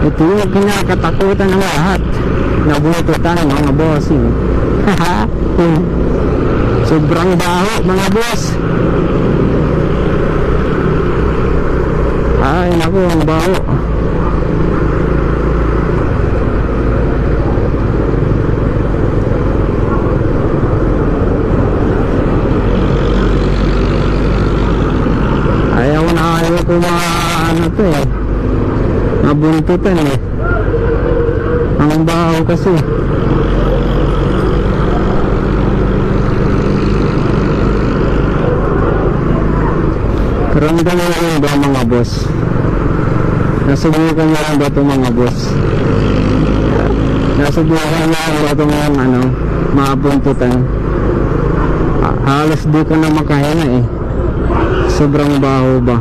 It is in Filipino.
Ito yung kinakatakutan ng lahat. Nabuntutan mga bossing. Haha. Sobrang baho mga boss. Ay naku, ang baho. Ayaw ko ano to eh, nabuntutan eh. Ang baho kasi. Ramdam mo rin ba mga boss? Nasubukan mo rin ba ito mga boss? Nasubukan mo rin ba ito mga mabuntutan? Halos di ko na makahinga eh. Sobrang baho ba?